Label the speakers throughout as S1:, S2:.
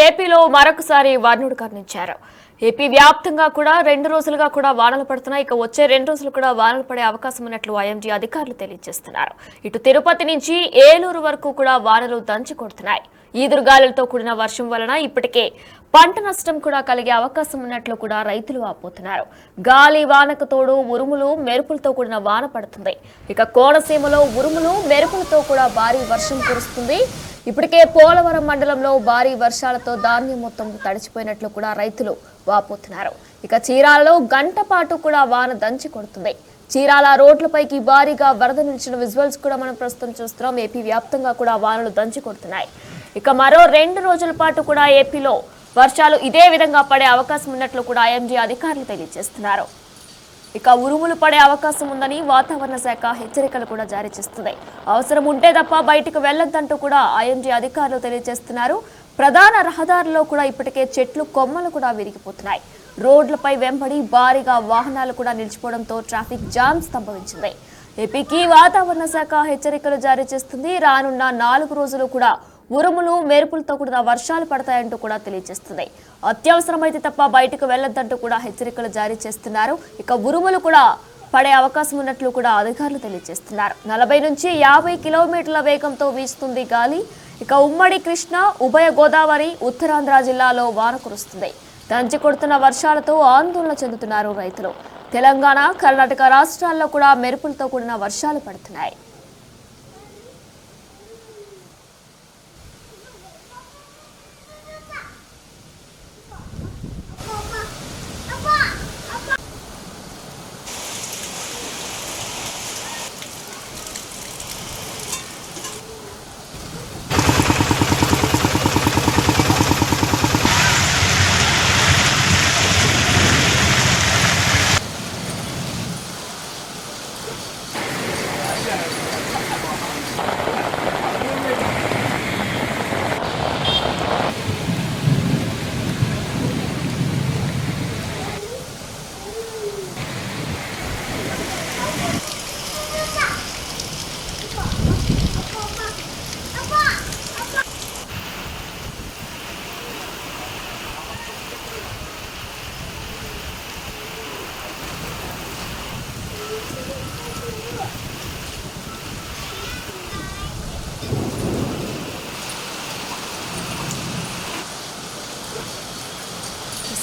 S1: ఏపీలో మరొకసారి వార్నుడు కర్ణించారు. ఏపీ వ్యాప్తంగా కూడా 2 రోజులుగా కూడా వానలు పడుతున్నాయి. ఇక వచ్చే 2 రోజులు కూడా వానలు పడే అవకాశం ఉన్నట్లు ఐఎండీ అధికారులు తెలియజేస్తున్నారు. ఇటు తిరుపతి నుంచి ఏలూరు వరకు కూడా వానలు దంచి కొడుతున్నాయి. ఈదురుగాలులతో కూడిన వర్షం వలన ఇప్పటికే పంట నష్టం కూడా కలిగే అవకాశం ఉన్నట్లు కూడా రైతులు ఆపోతున్నారు. గాలి వానకు తోడు ఉరుములు మెరుపులతో కూడిన వాన పడుతుంది. ఇక కోనసీమలో ఉరుములు మెరుపులతో కూడా భారీ వర్షం కురుస్తుంది. ఇప్పటికే పోలవరం మండలంలో భారీ వర్షాలతో ధాన్యం మొత్తం తడిచిపోయినట్లు కూడా రైతులు వాపోతున్నారు. ఇక చీరాలలో గంట పాటు కూడా వాన దంచి కొడుతుంది. చీరాల రోడ్లపైకి భారీగా వరద నిలిచిన విజువల్స్ కూడా మనం ప్రస్తుతం చూస్తున్నాం. ఏపీ వ్యాప్తంగా కూడా వానలు దంచి కొడుతున్నాయి. ఇక మరో 2 రోజుల పాటు కూడా ఏపీలో వర్షాలు ఇదే విధంగా పడే అవకాశం ఉన్నట్లు కూడా ఐఎండీ అధికారులు తెలియజేస్తున్నారు. ఇక ఉరుములు పడే అవకాశం ఉందని వాతావరణ శాఖ హెచ్చరికలు కూడా జారీ చేస్తుంది. అవసరం ఉంటే తప్ప బయటకు వెళ్లొద్దంటూ కూడా ఐఎండీ అధికారులు తెలియజేస్తున్నారు. ప్రధాన రహదారుల్లో కూడా ఇప్పటికే చెట్లు కొమ్మలు కూడా విరిగిపోతున్నాయి. రోడ్లపై వెంబడి భారీగా వాహనాలు కూడా నిలిచిపోవడంతో ట్రాఫిక్ జామ్ సంభవించింది. ఏపీకి వాతావరణ శాఖ హెచ్చరికలు జారీ చేస్తుంది. రానున్న 4 రోజులు కూడా ఉరుములు మెరుపులతో కూడిన వర్షాలు పడతాయంటూ కూడా తెలియజేస్తుంది. అత్యవసరమైతే తప్ప బయటకు వెళ్లొద్దంటూ కూడా హెచ్చరికలు జారీ చేస్తున్నారు. ఇక ఉరుములు కూడా పడే అవకాశం ఉన్నట్లు కూడా అధికారులు తెలియజేస్తున్నారు. 40 నుంచి 50 కిలోమీటర్ల వేగంతో వీస్తుంది గాలి. ఇక ఉమ్మడి కృష్ణ, ఉభయ గోదావరి, ఉత్తరాంధ్ర జిల్లాలో వాన కురుస్తుంది. దంచి కొడుతున్న వర్షాలతో ఆందోళన చెందుతున్నారు రైతులు. తెలంగాణ, కర్ణాటక రాష్ట్రాల్లో కూడా మెరుపులతో కూడిన వర్షాలు పడుతున్నాయి.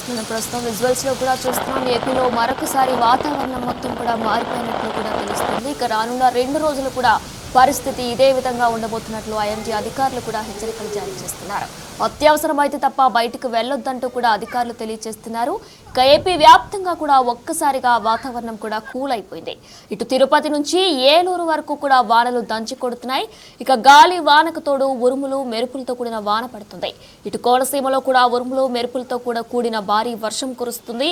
S1: మనం ప్రస్తుతం విజువల్స్ లో కూడా చూస్తున్నాం. ఏపీలో మరొకసారి వాతావరణం మొత్తం కూడా మారిపోయినట్లు కూడా తెలుస్తుంది. ఇక రానున్న 2 రోజులు కూడా పరిస్థితి ఇదే విధంగా ఉండబోతున్నట్లు ఐఎండీ అధికారులు కూడా హెచ్చరికలు జారీ చేస్తున్నారు. అత్యవసరమైతే తప్ప బయటకు వెళ్లొద్దంటూ కూడా అధికారులు తెలియజేస్తున్నారు. ఇక ఏపీ వ్యాప్తంగా కూడా ఒక్కసారిగా వాతావరణం కూడా కూల్ అయిపోయింది. ఇటు తిరుపతి నుంచి ఏలూరు వరకు కూడా వానలు దంచి కొడుతున్నాయి. ఇక గాలి వానకు తోడు ఉరుములు మెరుపులతో కూడిన వాన పడుతుంది. ఇటు కోనసీమలో కూడా ఉరుములు మెరుపులతో కూడా కూడిన భారీ వర్షం కురుస్తుంది.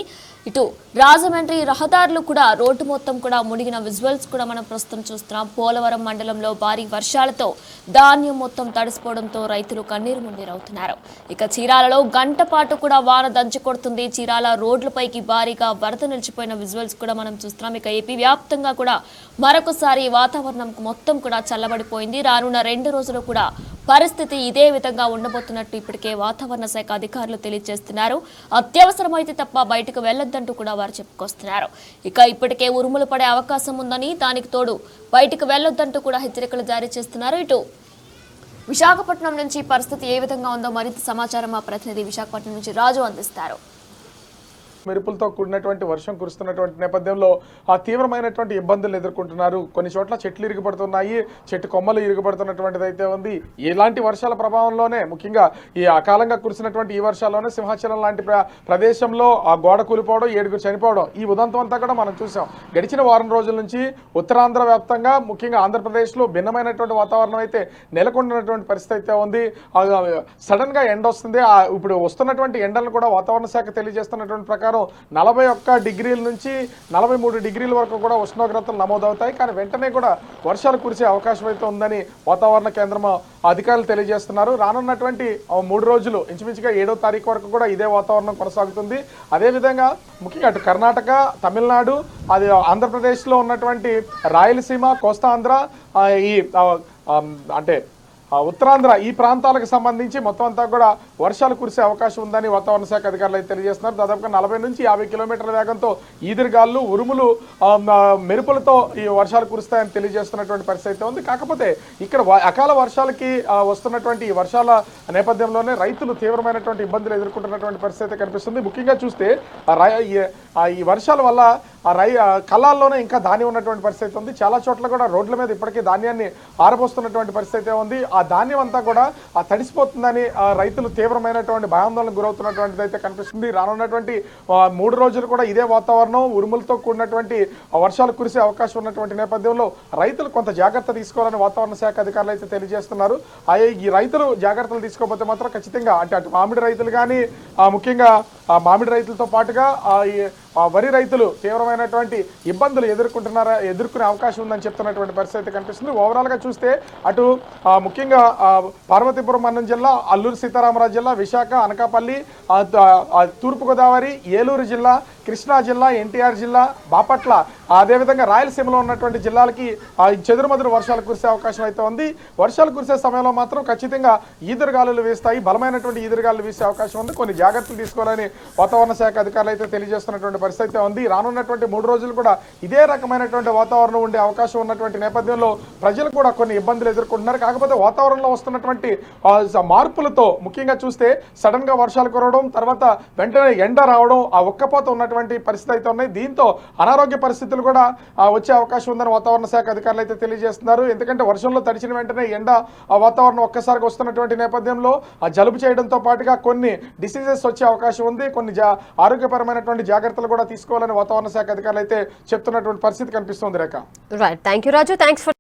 S1: ఇటు రాజమండ్రి రహదారులు కూడా రోడ్డు మొత్తం కూడా మునిగిన విజువల్స్ కూడా మనం ప్రస్తుతం చూస్తున్నాం. పోలవరం మండలంలో భారీ వర్షాలతో ధాన్యం మొత్తం తడిసిపోవడంతో రైతులు కన్నీరు మున్నీరవుతున్నారు. ఇక చీరాలలో గంట పాటు కూడా వాన దంచి కొడుతుంది. చీరాల రోడ్లపైకి భారీగా వరద నిలిచిపోయిన విజువల్స్ కూడా మనం చూస్తున్నాం. ఇక ఏపీ వ్యాప్తంగా కూడా మరొకసారి వాతావరణం మొత్తం కూడా చల్లబడిపోయింది. రానున్న 2 రోజులు కూడా పరిస్థితి ఇదే విధంగా ఉండబోతున్నట్టు ఇప్పటికే వాతావరణ శాఖ అధికారులు తెలియజేస్తున్నారు. అత్యవసరమైతే తప్ప బయటకు వెళ్లొద్దంటూ కూడా వారు చెప్పుకొస్తున్నారు. ఇక ఇప్పటికే ఉరుములు పడే అవకాశం ఉందని, దానికి తోడు బయటకు వెళ్లొద్దంటూ కూడా హెచ్చరికలు జారీ చేస్తున్నారు. ఇటు విశాఖపట్నం నుంచి పరిస్థితి ఏ విధంగా ఉందో మరింత సమాచారం మా ప్రతినిధి విశాఖపట్నం నుంచి రాజు అందిస్తారు.
S2: మెరుపులతో కూడినటువంటి వర్షం కురుస్తున్నటువంటి నేపథ్యంలో ఆ తీవ్రమైనటువంటి ఇబ్బందులు ఎదుర్కొంటున్నారు. కొన్ని చోట్ల చెట్లు ఇరుగుపడుతున్నాయి, చెట్టు కొమ్మలు ఇరుగుపడుతున్నటువంటిది అయితే ఉంది. ఇలాంటి వర్షాల ప్రభావంలోనే ముఖ్యంగా ఈ అకాలంగా కురిసినటువంటి ఈ వర్షాల్లోనే సింహాచలం లాంటి ప్రదేశంలో ఆ గోడ కూలిపోవడం, 7 చనిపోవడం ఈ ఉదంతం అంతా కూడా మనం చూసాం. గడిచిన వారం రోజుల నుంచి ఉత్తరాంధ్ర వ్యాప్తంగా ముఖ్యంగా ఆంధ్రప్రదేశ్లో భిన్నమైనటువంటి వాతావరణం అయితే నెలకొంటున్నటువంటి పరిస్థితి అయితే ఉంది. సడన్ గా ఎండ వస్తుంది. ఇప్పుడు వస్తున్నటువంటి ఎండలను కూడా వాతావరణ శాఖ తెలియజేస్తున్నటువంటి ప్రకారం 41 డిగ్రీల నుంచి 43 డిగ్రీల వరకు కూడా ఉష్ణోగ్రతలు నమోదవుతాయి. కానీ వెంటనే కూడా వర్షాలు కురిసే అవకాశం అయితే ఉందని వాతావరణ కేంద్రం అధికారులు తెలియజేస్తున్నారు. రానున్నటువంటి 3 రోజులు ఇంచుమించుగా 7వ తారీఖు వరకు కూడా ఇదే వాతావరణం కొనసాగుతుంది. అదేవిధంగా ముఖ్యంగా అటు కర్ణాటక, తమిళనాడు, అది ఆంధ్రప్రదేశ్లో ఉన్నటువంటి రాయలసీమ, కోస్తాంధ్ర, ఈ అంటే ఉత్తరాంధ్ర ఈ ప్రాంతాలకు సంబంధించి మొత్తం అంతా కూడా వర్షాలు కురిసే అవకాశం ఉందని వాతావరణ శాఖ అధికారులు అయితే తెలియజేస్తున్నారు. దాదాపుగా 40 నుంచి 50 కిలోమీటర్ల వేగంతో ఈదురుగాలు, ఉరుములు, మెరుపులతో ఈ వర్షాలు కురుస్తాయని తెలియజేస్తున్నటువంటి పరిస్థితి అయితే ఉంది. కాకపోతే ఇక్కడ అకాల వర్షాలకి వస్తున్నటువంటి ఈ వర్షాల నేపథ్యంలోనే రైతులు తీవ్రమైనటువంటి ఇబ్బందులు ఎదుర్కొంటున్నటువంటి పరిస్థితి కనిపిస్తుంది. ముఖ్యంగా చూస్తే ఈ వర్షాల వల్ల కళ్ళాల్లోనే ఇంకా ధాన్యం ఉన్నటువంటి పరిస్థితి ఉంది. చాలా చోట్ల కూడా రోడ్ల మీద ఇప్పటికీ ధాన్యాన్ని ఆరబోస్తున్నటువంటి పరిస్థితి ఉంది. ఆ ధాన్యం అంతా కూడా తడిసిపోతుందని రైతులు తీవ్రమైనటువంటి భయాందోళనకు గురవుతున్నటువంటిది అయితే కనిపిస్తుంది. రానున్నటువంటి 3 రోజులు కూడా ఇదే వాతావరణం, ఉరుములతో కూడినటువంటి వర్షాలు కురిసే అవకాశం ఉన్నటువంటి నేపథ్యంలో రైతులు కొంత జాగ్రత్త తీసుకోవాలని వాతావరణ శాఖ అధికారులు అయితే తెలియజేస్తున్నారు. ఈ రైతులు జాగ్రత్తలు తీసుకోకపోతే మాత్రం ఖచ్చితంగా అటు మామిడి రైతులు కానీ ముఖ్యంగా మామిడి రైతులతో పాటుగా వరి రైతులు తీవ్రమైనటువంటి ఇబ్బందులు ఎదుర్కొనే అవకాశం ఉందని చెప్తున్నటువంటి పరిస్థితి కనిపిస్తుంది. ఓవరాల్గా చూస్తే అటు ముఖ్యంగా పార్వతీపురం అన్నం జిల్లా, అల్లూరు సీతారామరాజు జిల్లా, విశాఖ, అనకాపల్లి, తూర్పుగోదావరి, ఏలూరు జిల్లా, కృష్ణా జిల్లా, ఎన్టీఆర్ జిల్లా, బాపట్ల, అదేవిధంగా రాయలసీమలో ఉన్నటువంటి జిల్లాలకి చెదురుమదురు వర్షాలు కురిసే అవకాశం అయితే ఉంది. వర్షాలు కురిసే సమయంలో మాత్రం ఖచ్చితంగా ఈదురుగాలులు వీస్తాయి, బలమైనటువంటి ఈదురుగాలులు వీసే అవకాశం ఉంది. కొన్ని జాగ్రత్తలు తీసుకోవాలని వాతావరణ శాఖ అధికారులు అయితే తెలియజేస్తున్నటువంటి పరిస్థితి ఉంది. రానున్నటువంటి 3 రోజులు కూడా ఇదే రకమైనటువంటి వాతావరణం ఉండే అవకాశం ఉన్నటువంటి నేపథ్యంలో ప్రజలు కూడా కొన్ని ఇబ్బందులు ఎదుర్కొంటున్నారు. కాకపోతే వాతావరణంలో వస్తున్నటువంటి మార్పులతో ముఖ్యంగా చూస్తే సడన్ గా వర్షాలు కురవడం, తర్వాత వెంటనే ఎండ రావడం, ఆ ఒక్కపోత ఉన్నటువంటి పరిస్థితి అయితే ఉన్నాయి. దీంతో అనారోగ్య పరిస్థితులు కూడా వచ్చే అవకాశం ఉందని వాతావరణ శాఖ అధికారులు అయితే తెలియజేస్తున్నారు. ఎందుకంటే వర్షంలో తడిచిన వెంటనే ఎండ వాతావరణం ఒక్కసారిగా వస్తున్నటువంటి నేపథ్యంలో జలుబు చేయడంతో పాటుగా కొన్ని డిసీజెస్ వచ్చే అవకాశం ఉంది. కొన్ని ఆరోగ్యపరమైనటువంటి జాగ్రత్తలు కూడా తీసుకోవాలని వాతావరణ శాఖ అధికారులు అయితే చెప్తున్నటువంటి పరిస్థితి కనిపిస్తుంది. Rekha.
S3: Right, thank you Raju, thanks for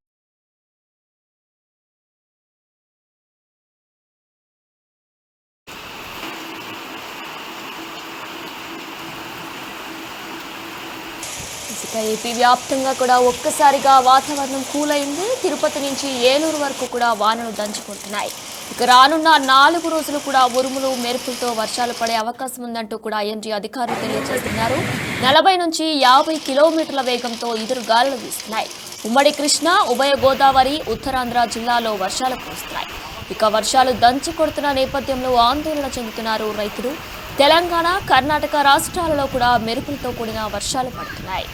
S1: AP వ్యాప్తంగా కూడా ఒక్కసారిగా వాతావరణం కూల్ అయింది. తిరుపతి నుంచి ఏలూరు వరకు కూడా వానలు దంచుకుంటున్నాయి. ఇక రానున్న 4 రోజులు కూడా ఉరుములు, మెరుపులతో వర్షాలు పడే అవకాశం ఉందంటూ కూడా ఐఎండీ అధికారులు తెలియజేస్తున్నారు. 40 నుంచి 50 కిలోమీటర్ల వేగంతో ఎదురు గాలులు వీస్తున్నాయి. ఉమ్మడి కృష్ణా, ఉభయ గోదావరి, ఉత్తరాంధ్ర జిల్లాలో వర్షాలు కురుస్తున్నాయి. ఇక వర్షాలు దంచి కొడుతున్న నేపథ్యంలో ఆందోళన చెందుతున్నారు రైతులు. తెలంగాణ, కర్ణాటక రాష్ట్రాలలో కూడా మెరుపులతో కూడిన వర్షాలు పడుతున్నాయి.